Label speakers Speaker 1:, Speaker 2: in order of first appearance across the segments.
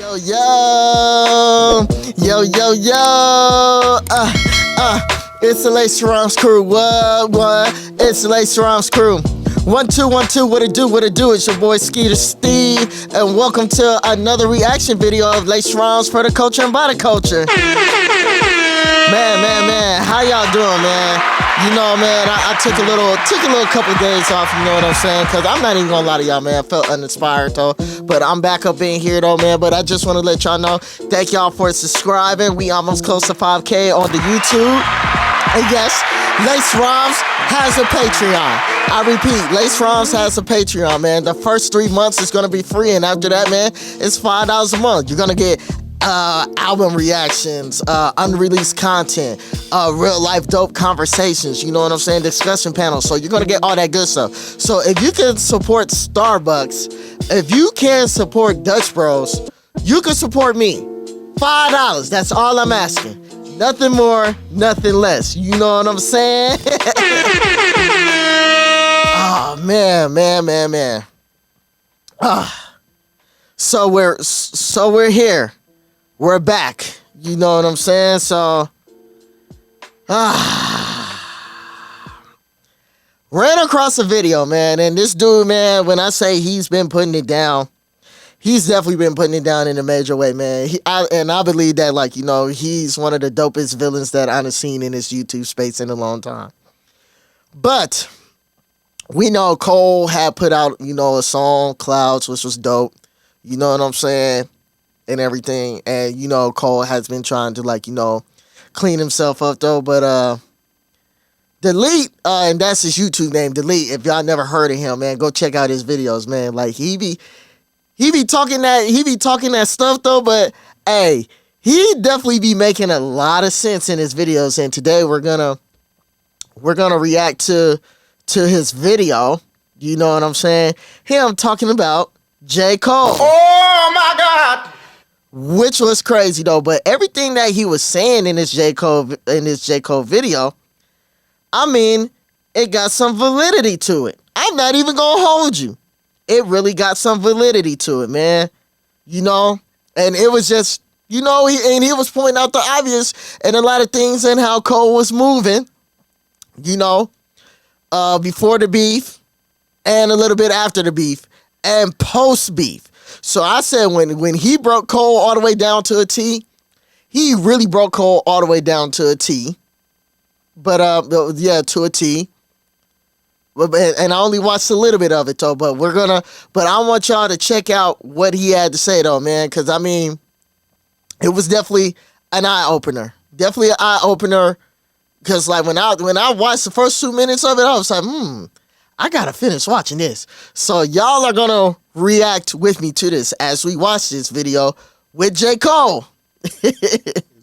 Speaker 1: Yo, yo, yo, yo, yo, it's the Lace Rhymes crew, what, it's the Lace Rhymes crew. 1 2 1 2, what it do, it's your boy Skeetersteve, and welcome to another reaction video of Lace Rhymes for the culture and by the culture. Man, how y'all doing, man? You know, man, I took a little couple days off, you know what I'm saying? Because I'm not even gonna lie to y'all, man. I felt uninspired, though. But I'm back up in here, though, man. But I just want to let y'all know, thank y'all for subscribing. We almost close to 5K on the YouTube. And yes, Lace Rhymes has a Patreon. I repeat, Lace Rhymes has a Patreon, man. The first 3 months is gonna be free, and after that, man, it's $5 a month. You're gonna get album reactions, unreleased content, real life dope conversations, you know what I'm saying, discussion panels. So you're gonna get all that good stuff. So if you can support Starbucks, if you can support Dutch Bros, you can support me. $5, that's all I'm asking. Nothing more, nothing less. You know what I'm saying? Oh man. So we're here. We're back. You know what I'm saying? So, ran across a video, man, and this dude, man, when I say he's been putting it down, he's definitely been putting it down in a major way, man. I believe that, like, you know, he's one of the dopest villains that I've seen in this YouTube space in a long time. But we know Cole had put out, you know, a song, Clouds, which was dope. You know what I'm saying? And everything. And, you know, Cole has been trying to, like, you know, clean himself up, though. But, Delete, and that's his YouTube name, Delete. If y'all never heard of him, man, go check out his videos, man. Like, he be talking that stuff, though. But, hey, he definitely be making a lot of sense in his videos. And today we're gonna react to his video. You know what I'm saying? Him talking about J.cole.
Speaker 2: Oh my God!
Speaker 1: Which was crazy, though. But everything that he was saying in his J.cole video, I mean, it got some validity to it. I'm not even gonna hold you. It really got some validity to it, man. You know, and it was just, you know, he was pointing out the obvious and a lot of things and how Cole was moving, you know, before the beef and a little bit after the beef and post beef. So I said when he broke Cole all the way down to a T, he really broke Cole all the way down to a T. But yeah, to a T. And I only watched a little bit of it, though. But I want y'all to check out what he had to say, though, man. Because, I mean, it was definitely an eye-opener. Definitely an eye-opener. Because, like, when I watched the first 2 minutes of it, I was like, I gotta finish watching this. So y'all are gonna react with me to this as we watch this video with J.cole.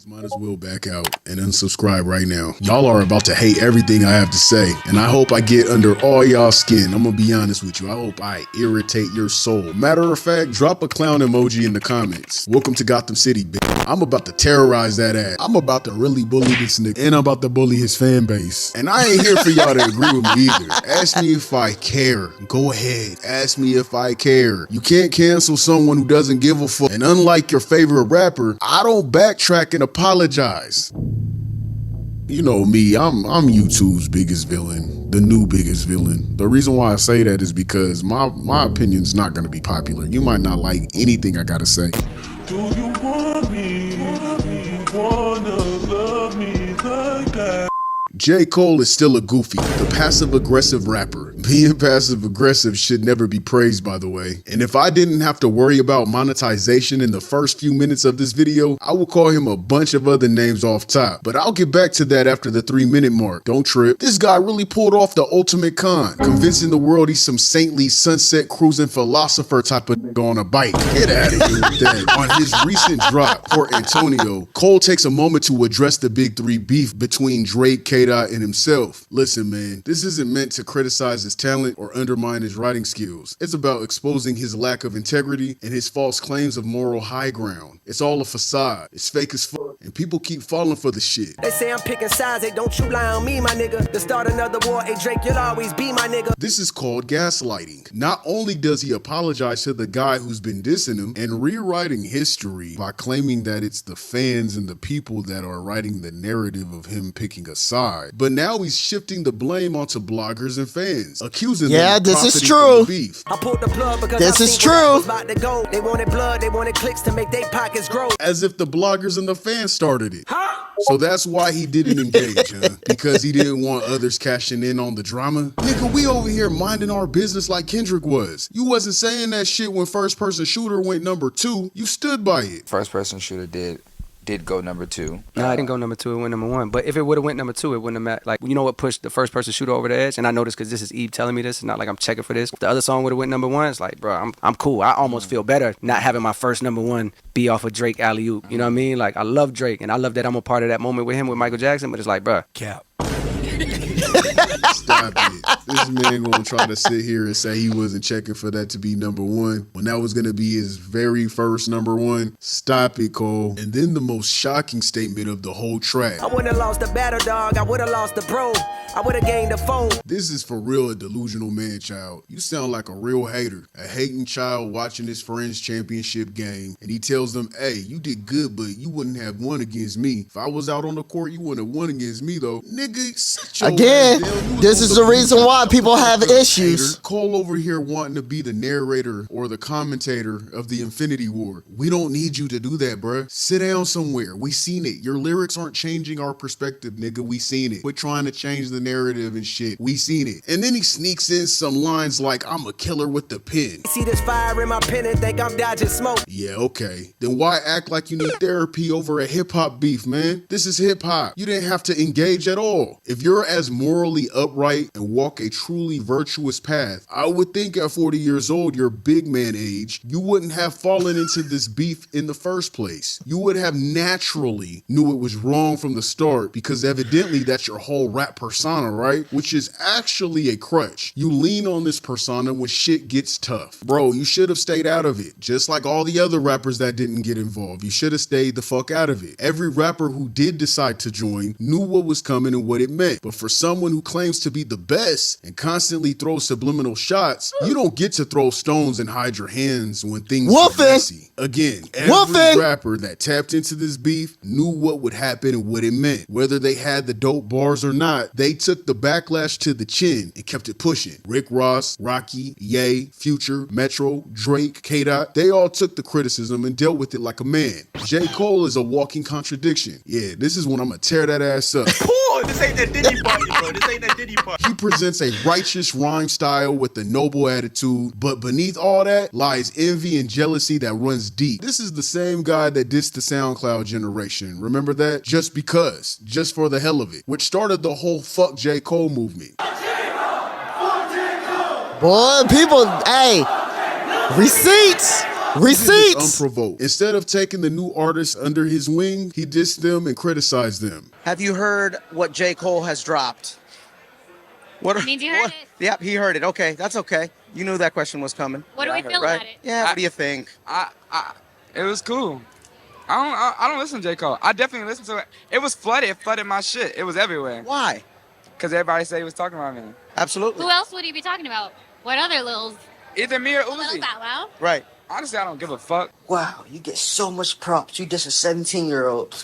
Speaker 3: Might as well back out and unsubscribe right now. Y'all are about to hate everything I have to say, and I hope I get under all y'all skin. I'm gonna be honest with you. I hope I irritate your soul. Matter of fact, drop a clown emoji in the comments. Welcome to Gotham City, bitch. I'm about to terrorize that ass. I'm about to really bully this nigga, and I'm about to bully his fan base. And I ain't here for y'all to agree with me either. Ask me if I care. Go ahead. Ask me if I care. You can't cancel someone who doesn't give a fuck. And unlike your favorite rapper, I don't backtrack and apologize. You know me, I'm YouTube's biggest villain, the new biggest villain. The reason why I say that is because my opinion's not gonna be popular. You might not like anything I gotta say.
Speaker 2: Do you want me? Wanna love me like that?
Speaker 3: J.cole is still a goofy, the passive-aggressive rapper. Being passive-aggressive should never be praised, by the way. And if I didn't have to worry about monetization in the first few minutes of this video, I would call him a bunch of other names off top. But I'll get back to that after the 3-minute mark. Don't trip. This guy really pulled off the ultimate con, convincing the world he's some saintly sunset cruising philosopher type of nigga on a bike. Get out of here with that. On his recent drop, Port Antonio, Cole takes a moment to address the big three beef between Drake, K-Dot, and himself. Listen, man, this isn't meant to criticize the his talent or undermine his writing skills. It's about exposing his lack of integrity and his false claims of moral high ground. It's all a facade. It's fake as fuck, and people keep falling for the shit.
Speaker 4: They say I'm picking sides, hey, don't you lie on me, my nigga. To start another war, hey Drake, you'll always be my nigga.
Speaker 3: This is called gaslighting. Not only does he apologize to the guy who's been dissing him and rewriting history by claiming that it's the fans and the people that are writing the narrative of him picking a side, but now he's shifting the blame onto bloggers and fans, accusing them of
Speaker 1: this is
Speaker 3: profiting
Speaker 1: true.
Speaker 3: from the beef.
Speaker 4: I pulled the plug because
Speaker 1: This
Speaker 4: I
Speaker 1: is
Speaker 4: seen where I
Speaker 1: true.
Speaker 4: was about to go. They wanted blood, they wanted clicks to make their pockets grow.
Speaker 3: As if the bloggers and the fans started it. So that's why he didn't engage, huh? Because he didn't want others cashing in on the drama? Nigga, we over here minding our business like Kendrick was. You wasn't saying that shit when First Person Shooter went number 2. You stood by it.
Speaker 5: First Person Shooter did go number 2.
Speaker 6: No, I didn't go number 2. It went number 1. But if it would have went number 2, it wouldn't have mattered. Like, you know what pushed the First Person Shooter over the edge? And I know this because this is Eve telling me this. It's not like I'm checking for this. If the other song would have went number 1, it's like, bro, I'm cool. I almost feel better not having my first number 1 be off of Drake alley-oop. You know what I mean? Like, I love Drake, and I love that I'm a part of that moment with him with Michael Jackson. But it's like, bro, cap.
Speaker 3: Stop it. This man gonna try to sit here and say he wasn't checking for that to be number 1 when that was gonna be his very first number 1. Stop it, Cole. And then the most shocking statement of the whole track.
Speaker 4: I wouldn't have lost the battle, dog. I would have lost the pro. I would have gained the phone.
Speaker 3: This is for real a delusional man child. You sound like a real hater. A hating child watching his friend's championship game, and he tells them, hey, you did good, but you wouldn't have won against me. If I was out on the court, you wouldn't have won against me, though. Nigga, sit your
Speaker 1: Again,
Speaker 3: ass down. You was
Speaker 1: this
Speaker 3: on
Speaker 1: is the reason
Speaker 3: bench.
Speaker 1: why people have
Speaker 3: Hater.
Speaker 1: issues.
Speaker 3: Cole over here wanting to be the narrator or the commentator of the Infinity War. We don't need you to do that, bruh. Sit down somewhere. We seen it. Your lyrics aren't changing our perspective, nigga. We seen it. Quit trying to change the narrative and shit. We seen it. And then he sneaks in some lines like, I'm a killer with the pen.
Speaker 4: See this fire in my pen and think I'm dodging smoke.
Speaker 3: Yeah, okay. Then why act like you need therapy over a hip-hop beef, man? This is hip-hop. You didn't have to engage at all. If you're as morally upright and walk a truly virtuous path, I would think at 40 years old, your big man age, you wouldn't have fallen into this beef in the first place. You would have naturally knew it was wrong from the start because evidently that's your whole rap persona, right? Which is actually a crutch. You lean on this persona when shit gets tough. Bro, you should have stayed out of it. Just like all the other rappers that didn't get involved. You should have stayed the fuck out of it. Every rapper who did decide to join knew what was coming and what it meant. But for someone who claims to be the best and constantly throws subliminal shots, you don't get to throw stones and hide your hands when things are messy. Again, every rapper that tapped into this beef knew what would happen and what it meant. Whether they had the dope bars or not, they took the backlash to the chin and kept it pushing. Rick Ross, Rocky, Ye, Future, Metro, Drake, K-Dot, they all took the criticism and dealt with it like a man. J.Cole is a walking contradiction. Yeah, this is when I'm gonna tear that ass up.
Speaker 7: This ain't that Diddy part, bro. This ain't that Diddy part.
Speaker 3: He presents a righteous rhyme style with a noble attitude, but beneath all that lies envy and jealousy that runs deep. This is the same guy that dissed the SoundCloud generation. Remember that? Just because. Just for the hell of it. Which started the whole fuck J.Cole movement.
Speaker 1: Boy, people, hey, receipts. Receipts.
Speaker 3: Unprovoked. Instead of taking the new artists under his wing, he dissed them and criticized them.
Speaker 8: Have you heard what J. Cole has dropped? What?
Speaker 9: Means you heard it.
Speaker 8: Yep, he heard it. Okay, that's okay. You knew that question was coming.
Speaker 9: What do we feel about it?
Speaker 8: Yeah, what do you think?
Speaker 5: It was cool. I don't listen to J. Cole. I definitely listen to it. It was flooded. It flooded my shit. It was everywhere.
Speaker 8: Why?
Speaker 5: Because everybody said he was talking about me.
Speaker 8: Absolutely.
Speaker 9: Who else would he be talking about? What other Lils?
Speaker 5: Either me or
Speaker 9: Lil
Speaker 5: Uzi.
Speaker 9: Bow Wow?
Speaker 8: Right.
Speaker 5: Honestly, I don't give a fuck.
Speaker 8: Wow, you get so much props. You just a 17-year-old.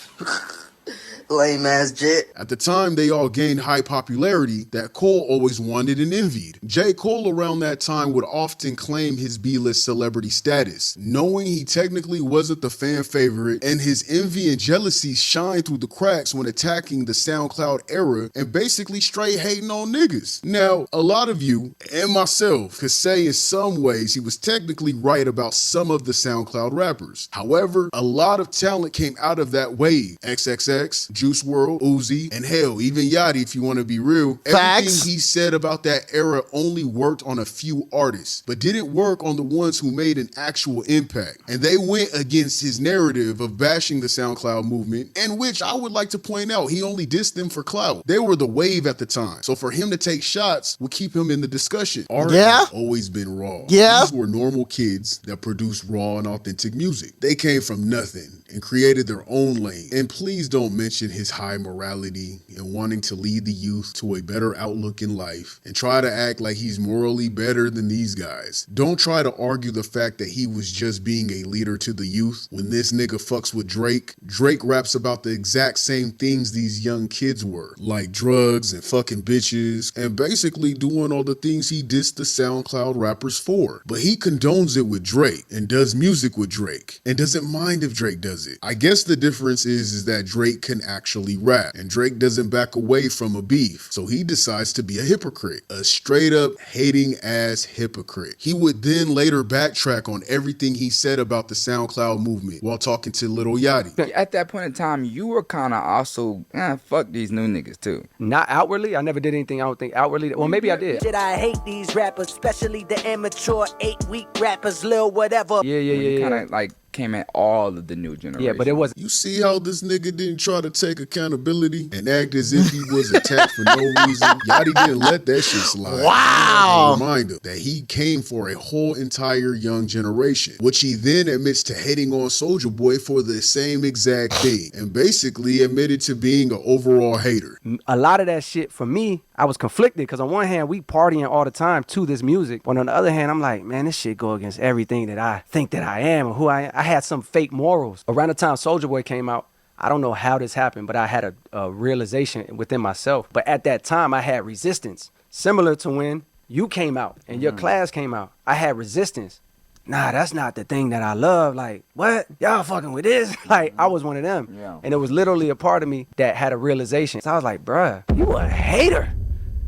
Speaker 8: Lame ass jit.
Speaker 3: At the time they all gained high popularity that Cole always wanted and envied. J. Cole around that time would often claim his B-list celebrity status, knowing he technically wasn't the fan favorite, and his envy and jealousy shined through the cracks when attacking the SoundCloud era and basically straight hating on niggas. Now, a lot of you, and myself, could say in some ways he was technically right about some of the SoundCloud rappers. However, a lot of talent came out of that wave. XXX, Juice WRLD, Uzi, and hell, even Yachty if you want to be real.
Speaker 1: Facts.
Speaker 3: Everything he said about that era only worked on a few artists, but didn't work on the ones who made an actual impact. And they went against his narrative of bashing the SoundCloud movement, in which I would like to point out he only dissed them for clout. They were the wave at the time. So for him to take shots would keep him in the discussion. Art has always been raw. These were normal kids that produced raw and authentic music. They came from nothing and created their own lane. And please don't mention his high morality and wanting to lead the youth to a better outlook in life and try to act like he's morally better than these guys. Don't try to argue the fact that he was just being a leader to the youth when this nigga fucks with Drake. Drake raps about the exact same things these young kids were, like drugs and fucking bitches and basically doing all the things he dissed the SoundCloud rappers for. But he condones it with Drake and does music with Drake and doesn't mind if Drake does it. I guess the difference is that Drake can actually rap and Drake doesn't back away from a beef. So he decides to be a hypocrite, a straight up hating ass hypocrite. He would then later backtrack on everything he said about the SoundCloud movement while talking to Lil Yachty.
Speaker 10: At that point in time, you were kind of also, fuck these new niggas too.
Speaker 6: Not outwardly. I never did anything I don't think outwardly. Well, maybe I did.
Speaker 4: Shit, I hate these rappers, especially the immature 8-week rappers, lil whatever.
Speaker 6: Yeah.
Speaker 10: Kind of like came at all of the new generation.
Speaker 6: Yeah, but it was.
Speaker 3: You see how this nigga didn't try to take accountability and act as if he was attacked for no reason? Yachty didn't let that shit slide.
Speaker 1: Wow.
Speaker 3: Remind him that he came for a whole entire young generation, which he then admits to hating on Soulja Boy for the same exact thing, and basically admitted to being an overall hater.
Speaker 6: A lot of that shit for me, I was conflicted because on one hand we partying all the time to this music, but on the other hand I'm like, man, this shit go against everything that I think that I am or who I am. I had some fake morals. Around the time Soulja Boy came out, I don't know how this happened, but I had a realization within myself. But at that time I had resistance, similar to when you came out and your class came out. I had resistance. Nah, that's not the thing that I love. Like, what? Y'all fucking with this? Like, I was one of them. Yeah. And it was literally a part of me that had a realization. So I was like, bruh, you a hater.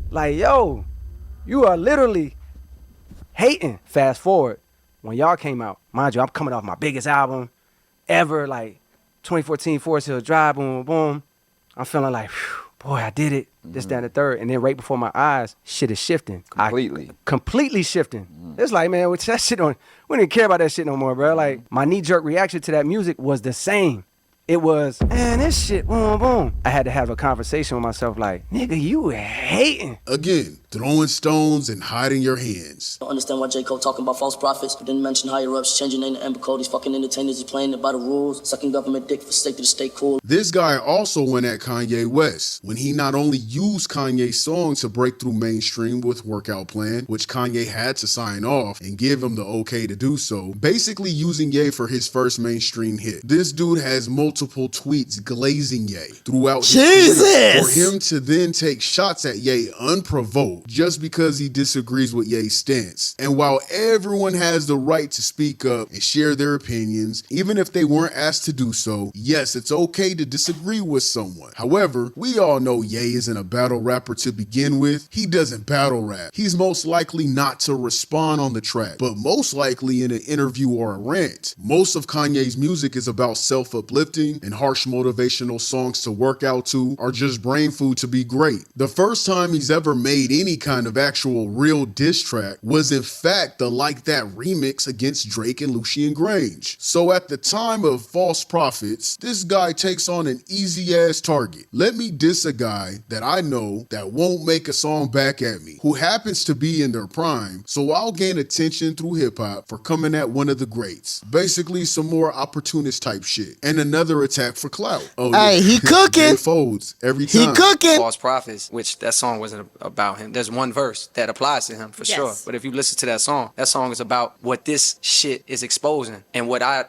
Speaker 6: Like, yo, you are literally hating. Fast forward, when y'all came out, mind you, I'm coming off my biggest album ever, like 2014 Forest Hill Drive, boom, boom. I'm feeling like, whew, boy, I did it. This, that, and the third. And then right before my eyes, shit is shifting. Completely shifting. It's like, man, that shit we didn't care about that shit no more, bro. Like, my knee-jerk reaction to that music was the same. It was, man, this shit, boom, boom. I had to have a conversation with myself like, nigga, you hating.
Speaker 3: Again, throwing stones and hiding your hands.
Speaker 8: Don't understand why J.cole talking about false prophets, but didn't mention higher ups, changing name to Amber Cole. These fucking entertainers is playing it by the rules, sucking government dick for sake to stay cool.
Speaker 3: This guy also went at Kanye West when he not only used Kanye's song to break through mainstream with Workout Plan, which Kanye had to sign off and give him the okay to do so, basically using Ye for his first mainstream hit. This dude has multiple tweets glazing Ye throughout his career. For him to then take shots at Ye unprovoked just because he disagrees with Ye's stance. And while everyone has the right to speak up and share their opinions, even if they weren't asked to do so, yes, it's okay to disagree with someone. However, we all know Ye isn't a battle rapper to begin with. He doesn't battle rap. He's most likely not to respond on the track, but most likely in an interview or a rant. Most of Kanye's music is about self-uplifting, and harsh motivational songs to work out to are just brain food to be great. The first time he's ever made any kind of actual real diss track was in fact the Like That remix against Drake and Lucian Grange. So at the time of False Prophets, this guy takes on an easy ass target. Let me diss a guy that I know that won't make a song back at me, who happens to be in their prime, so I'll gain attention through hip hop for coming at one of the greats. Basically some more opportunist type shit. And another attack for clout. Oh,
Speaker 1: hey,
Speaker 3: yeah.
Speaker 1: he cooking.
Speaker 3: It folds every time.
Speaker 1: He cooking.
Speaker 6: False Prophets, which that song wasn't about him. There's one verse that applies to him for sure. But if you listen to that song is about what this shit is exposing and what I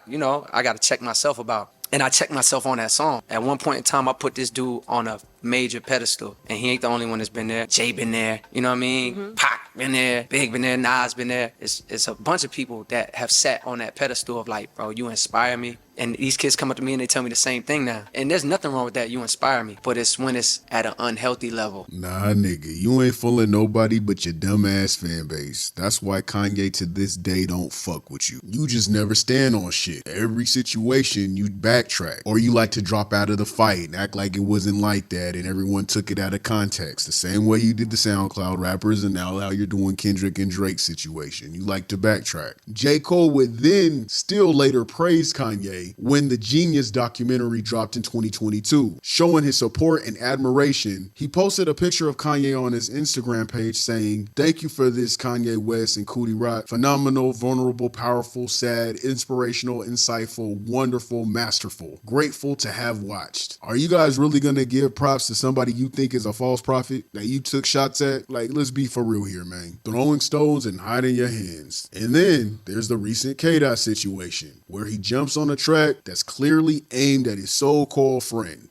Speaker 6: got to check myself about. And I checked myself on that song. At one point in time, I put this dude on a major pedestal. And he ain't the only one that's been there. Jay been there. You know what I mean? Pac been there. Big been there. Nas been there. It's a bunch of people that have sat on that pedestal of like, bro, you inspire me. And these kids come up to me and they tell me the same thing now. And there's nothing wrong with that. You inspire me. But it's when it's at an unhealthy level.
Speaker 3: Nah, nigga, you ain't fooling nobody but your dumbass fan base. That's why Kanye to this day don't fuck with you. You just never stand on shit. Every situation you backtrack, or you like to drop out of the fight and act like it wasn't like that and everyone took it out of context. The same way you did the SoundCloud rappers and now how you're doing Kendrick and Drake situation. You like to backtrack. J.Cole would then still later praise Kanye when the Genius documentary dropped in 2022. Showing his support and admiration, he posted a picture of Kanye on his Instagram page saying, "Thank you for this, Kanye West and Cootie Rock. Phenomenal, vulnerable, powerful, sad, inspirational, insightful, wonderful, masterful. Grateful to have watched." Are you guys really gonna give props to somebody you think is a false prophet that you took shots at? Like, let's be for real here, man. Throwing stones and hiding your hands. And then there's the recent K-Dot situation where he jumps on a track that's clearly aimed at his so-called friend.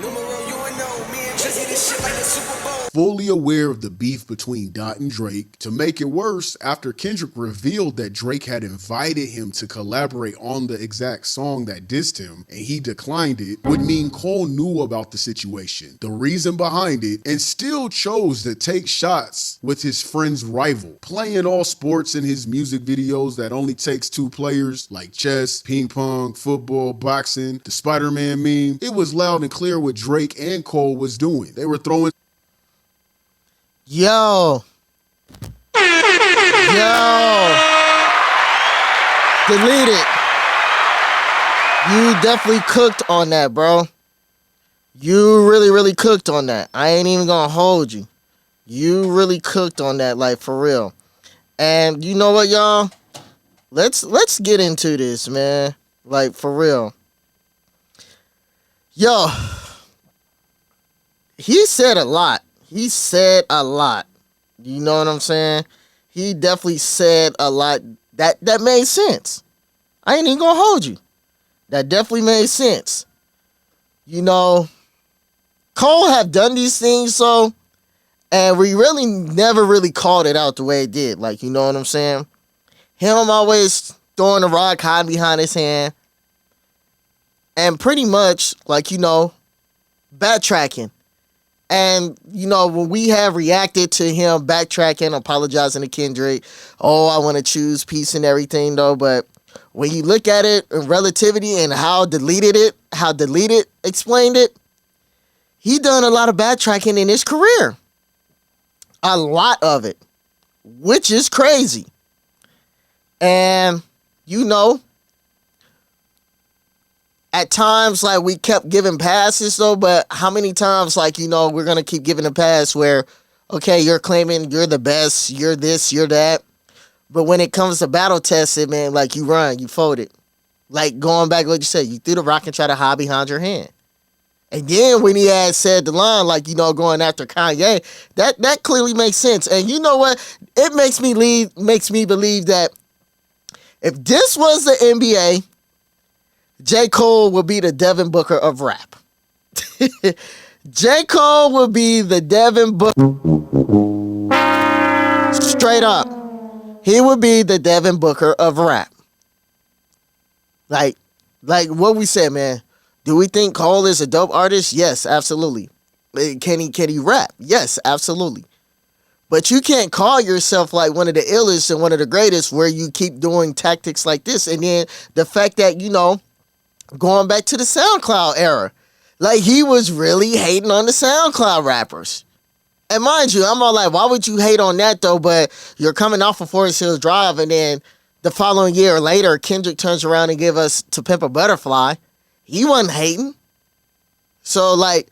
Speaker 3: Fully aware of the beef between Dot and Drake. To make it worse, after Kendrick revealed that Drake had invited him to collaborate on the exact song that dissed him, and he declined it, would mean Cole knew about the situation, the reason behind it, and still chose to take shots with his friend's rival, playing all sports in his music videos that only takes two players, like chess, ping pong, football, boxing, the Spider-Man meme. It was loud and clear what Drake and Cole was doing. They were throwing
Speaker 1: Yo. Delete it. You definitely cooked on that, bro. You really cooked on that. I ain't even gonna hold you. You really cooked on that, like, for real. And you know what, y'all? Let's get into this, man. Like, for real. Yo. He said a lot. He said a lot. You know what I'm saying? He definitely said a lot that made sense. I ain't even gonna hold you. That definitely made sense. You know, Cole have done these things, so, and we really never really called it out the way it did. Like, you know what I'm saying? Him always throwing the rock hiding behind his hand. And pretty much, like, you know, backtracking. And, you know, when we have reacted to him backtracking, apologizing to Kendrick, oh, I want to choose peace and everything, though. But when you look at it in relativity and how Deleted explained it, he done a lot of backtracking in his career. A lot of it, which is crazy. And, you know, at times, like, we kept giving passes, though, but how many times, like, you know, we're going to keep giving a pass where, okay, you're claiming you're the best, you're this, you're that. But when it comes to battle testing, man, like, you run, you fold it. Like, going back, like you said, you threw the rock and try to hide behind your hand. And then when he had said the line, like, you know, going after Kanye, that clearly makes sense. And you know what? It makes me believe that if this was the NBA, J.Cole would be the Devin Booker of rap. J.Cole would be the Devin Booker. Straight up. He would be the Devin Booker of rap. Like what we said, man. Do we think Cole is a dope artist? Yes, absolutely. Can he rap? Yes, absolutely. But you can't call yourself like one of the illest and one of the greatest where you keep doing tactics like this. And then the fact that, you know, going back to the SoundCloud era, like, he was really hating on the SoundCloud rappers. And mind you, I'm all like, why would you hate on that, though? But you're coming off of Forest Hills Drive, and then the following year later, Kendrick turns around and give us To Pimp a Butterfly. He wasn't hating. So, like,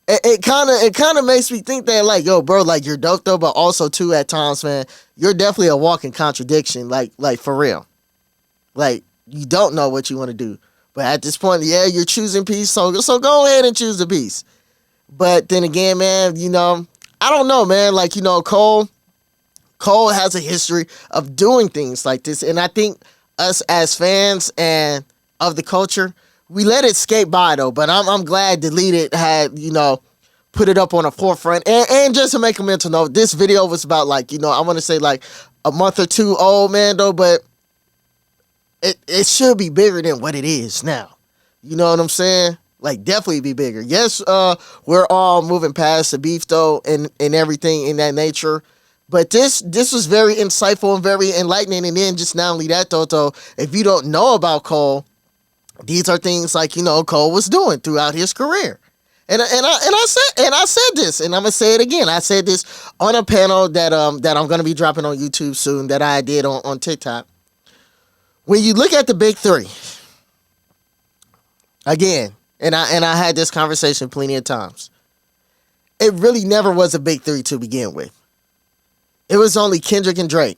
Speaker 1: it kind of makes me think that, like, yo, bro, like, you're dope, though, but also, too, at times, man, you're definitely a walking contradiction, like for real. Like, you don't know what you want to do. But at this point, yeah, you're choosing peace, so go ahead and choose the peace. But then again, man, you know, I don't know, man. Like, you know, Cole has a history of doing things like this. And I think us as fans and of the culture, we let it skate by, though. But I'm glad Deleted had, you know, put it up on the forefront. And just to make a mental note, this video was about, like, you know, I want to say like a month or two old, man, though. But it should be bigger than what it is now. You know what I'm saying? Like, definitely be bigger. Yes, we're all moving past the beef though, and everything in that nature. But this was very insightful and very enlightening. And then just not only that though, if you don't know about Cole, these are things like, you know, Cole was doing throughout his career. And I said this, and I'm gonna say it again. I said this on a panel that I'm gonna be dropping on YouTube soon that I did on TikTok. When you look at the big three, again, and I had this conversation plenty of times, it really never was a big three to begin with. It was only Kendrick and Drake.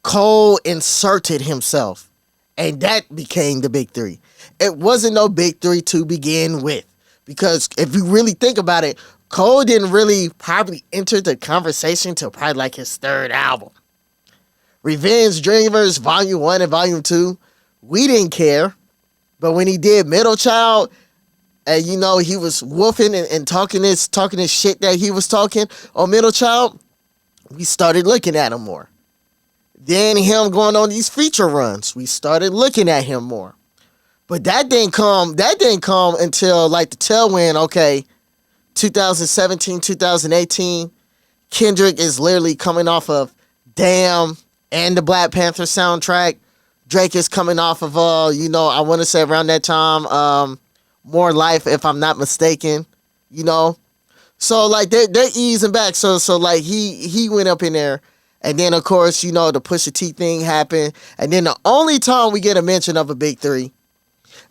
Speaker 1: Cole inserted himself, and that became the big three. It wasn't no big three to begin with. Because if you really think about it, Cole didn't really probably enter the conversation till probably like his third album. Revenge Dreamers Volume 1 and Volume 2, we didn't care. But when he did Middle Child, and you know, he was woofing and talking this shit that he was talking on Middle Child, we started looking at him more. Then him going on these feature runs, we started looking at him more. But that didn't come until like the tailwind, okay, 2017, 2018. Kendrick is literally coming off of Damn and the Black Panther soundtrack. Drake is coming off of, you know, I want to say around that time, More Life, if I'm not mistaken, you know. So, like, they're easing back. So like, he went up in there. And then, of course, you know, the Pusha T thing happened. And then the only time we get a mention of a big three,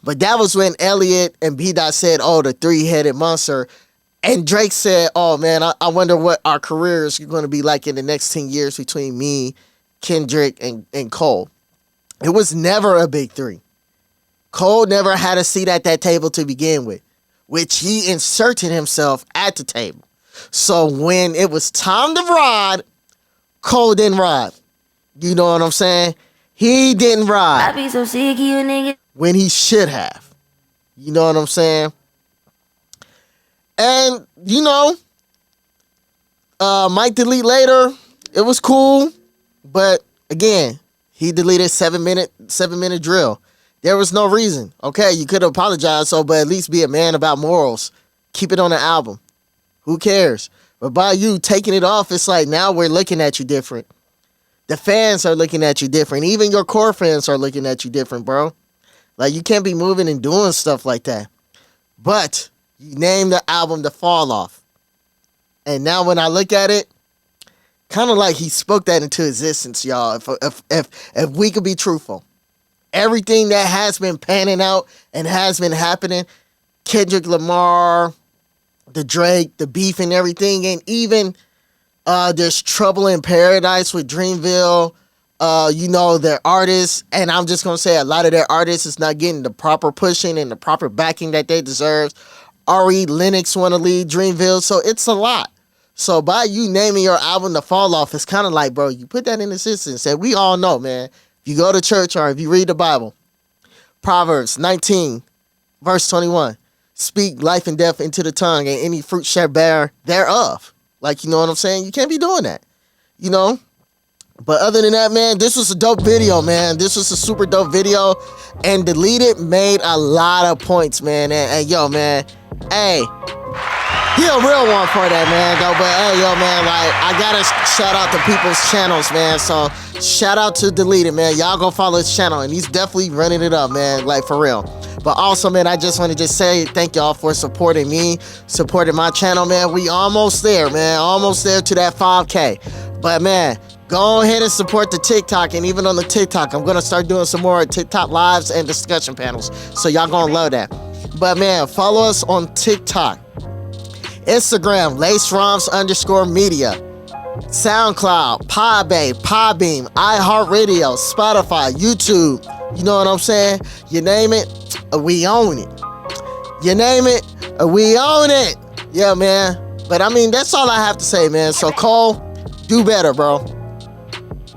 Speaker 1: but that was when Elliot and B-Dot said, oh, the three-headed monster. And Drake said, oh, man, I wonder what our careers are going to be like in the next 10 years between me, Kendrick, and Cole. It was never a big three. Cole never had a seat at that table to begin with, which he inserted himself at the table. So when it was time to ride, Cole didn't ride. You know what I'm saying? He didn't ride.
Speaker 11: I be so sick of you nigga.
Speaker 1: When he should have. You know what I'm saying? And, you know, Mike delete later. It was cool. But, again, he deleted 7-minute drill. There was no reason. Okay, you could apologize, but at least be a man about morals. Keep it on the album. Who cares? But by you taking it off, it's like now we're looking at you different. The fans are looking at you different. Even your core fans are looking at you different, bro. Like, you can't be moving and doing stuff like that. But you named the album The Fall Off. And now when I look at it, kind of like he spoke that into existence, y'all. If we could be truthful. Everything that has been panning out and has been happening, Kendrick Lamar, the Drake, the beef and everything, and even there's Trouble in Paradise with Dreamville. You know, their artists, and I'm just going to say a lot of their artists is not getting the proper pushing and the proper backing that they deserve. Ari Lennox want to lead Dreamville, so it's a lot. So by you naming your album The Fall Off, it's kind of like, bro, you put that in existence, and we all know, man, if you go to church or if you read the Bible, Proverbs 19, verse 21, speak life and death into the tongue, and any fruit shall bear thereof. Like, you know what I'm saying? You can't be doing that, you know? But other than that, man, this was a dope video, man. This was a super dope video. And Deleted made a lot of points, man. And yo, man, hey, he a real one for that, man, though. But hey, yo, man, like, I gotta shout out to people's channels, man. So shout out to Deleted, man. Y'all go follow his channel. And he's definitely running it up, man, like, for real. But also, man, I just want to say thank y'all for supporting me, supporting my channel, man. We almost there, man. Almost there to that 5K. But, man, go ahead and support the TikTok, and even on the TikTok, I'm going to start doing some more TikTok lives and discussion panels, so y'all going to love that. But, man, follow us on TikTok, Instagram, LaceRoms_media, SoundCloud, Podbean, iHeartRadio, Spotify, YouTube. You know what I'm saying? You name it, we own it. You name it, we own it. Yeah, man. But, I mean, that's all I have to say, man. So, Cole, do better, bro.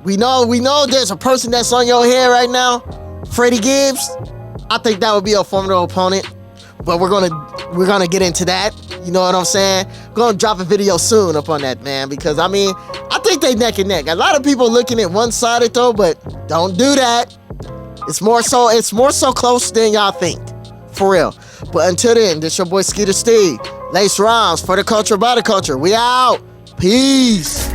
Speaker 1: We know there's a person that's on your head right now, Freddie Gibbs. I think that would be a formidable opponent, but we're gonna get into that. You know what I'm saying? Gonna drop a video soon up on that, man, because I mean, I think they neck and neck. A lot of people looking at one-sided though, but don't do that. It's more so close than y'all think, For real. But until then, this your boy Skeetersteve. Lace Rhymes for the culture by the culture. We out. Peace.